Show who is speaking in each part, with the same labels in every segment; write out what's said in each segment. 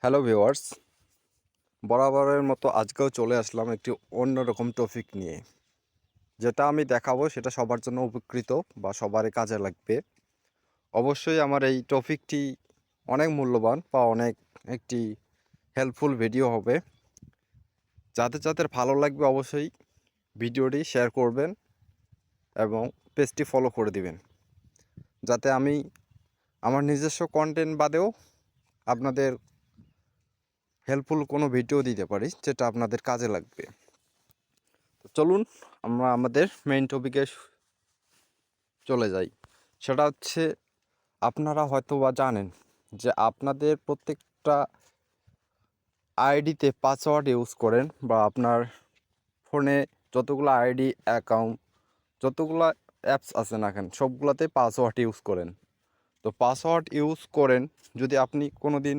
Speaker 1: Hello viewers, বরাবরের মতো আজকেও চলে আসলাম একটি অন্যরকম টপিক নিয়ে। যেটা আমি দেখাবো সেটা সবার জন্য উপকৃত বা সবারই কাজে লাগবে। অবশ্যই আমার এই টপিকটি অনেক মূল্যবান বা একটি হেল্পফুল ভিডিও হবে। যাদের যাদের ভালো লাগবে অবশ্যই ভিডিওটি শেয়ার করবেন এবং পেজটি ফলো করে দিবেন, যাতে আমি আমার নিজস্ব কন্টেন্ট বাদেও আপনাদের হেল্পফুল কোনো ভিডিও দিতে পারি যেটা আপনাদের কাজে লাগবে। তো চলুন আমরা আমাদের মেইন টপিকে চলে যাই। সেটা হচ্ছে, আপনারা হয়তো বা জানেন যে আপনাদের প্রত্যেকটা আইডিতে পাসওয়ার্ড ইউজ করেন, বা আপনার ফোনে যতগুলো আইডি অ্যাকাউন্ট যতগুলো অ্যাপস আছে না কেন সবগুলোতে পাসওয়ার্ড ইউজ করেন। তো পাসওয়ার্ড ইউজ করেন, যদি আপনি কোনো দিন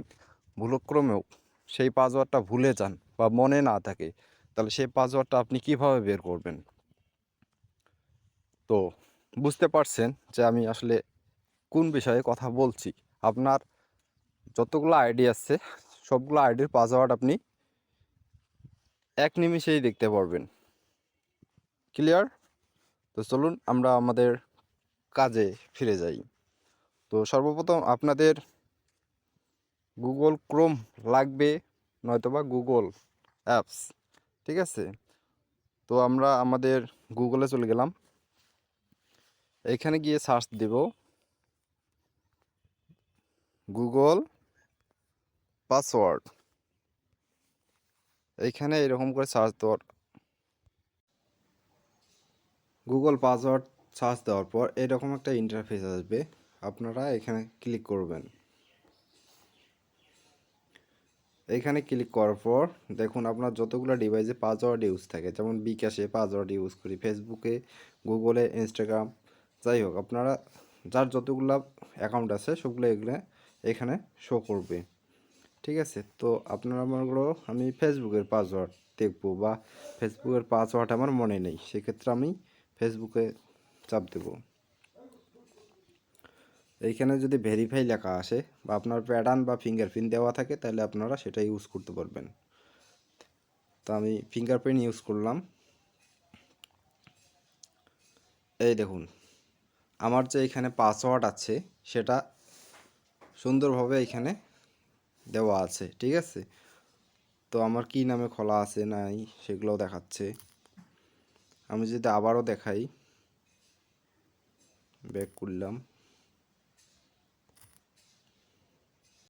Speaker 1: ভুলক্রমেও সেই পাসওয়ার্ডটা ভুলে যান বা মনে না থাকে, তাহলে সেই পাসওয়ার্ডটা আপনি কিভাবে বের করবেন? তো বুঝতে পারছেন যে আমি আসলে কোন বিষয়ে কথা বলছি। আপনার যতগুলো আইডি আছে সবগুলো আইডির পাসওয়ার্ড আপনি এক নিমিষেই দেখতে পারবেন। ক্লিয়ার? তো চলুন আমরা আমাদের কাজে ফিরে যাই। তো সর্বপ্রথম আপনাদের গুগল ক্রোম লাগবে, নয়তোবা গুগল অ্যাপস। ঠিক আছে? তো আমরা আমাদের গুগলে চলে গেলাম। এখানে গিয়ে সার্চ দেব গুগল পাসওয়ার্ড। এইখানে এরকম করে সার্চ দেওয়ার গুগল পাসওয়ার্ড সার্চ দেওয়ার পর এরকম একটা ইন্টারফেস আসবে। আপনারা এখানে ক্লিক করবেন। এইখানে ক্লিক করার পর দেখুন আপনার যতগুলো ডিভাইসে পাসওয়ার্ড ইউজ থাকে, যেমন বিকাশে পাসওয়ার্ড ইউজ করি, ফেসবুকে, গুগলে, ইনস্টাগ্রাম, যাই হোক আপনারা যার যতগুলো অ্যাকাউন্ট আছে সবগুলো এগুলো এখানে শো করবে। ঠিক আছে? তো আপনারা মনে করো আমি ফেসবুকের পাসওয়ার্ড দেখবো, বা ফেসবুকের পাসওয়ার্ড আমার মনে নেই, সেক্ষেত্রে আমি ফেসবুকে চাপ দেবো। এইখানে যদি ভেরিফাই লেখা আসে বা আপনার প্যাটার্ন বা ফিঙ্গারপ্রিন্ট দেওয়া থাকে, তাহলে আপনারা সেটা ইউজ করতে পারবেন। তো আমি ফিঙ্গারপ্রিন্ট ইউজ করলাম। এই দেখুন আমার যে এখানে পাসওয়ার্ড আছে সেটা সুন্দরভাবে এখানে দেওয়া আছে। ঠিক আছে? তো আমার কি নামে খোলা আছে নাই সেগুলোও দেখাচ্ছে। আমি যদি আবারও দেখাই, ব্যাক করলাম,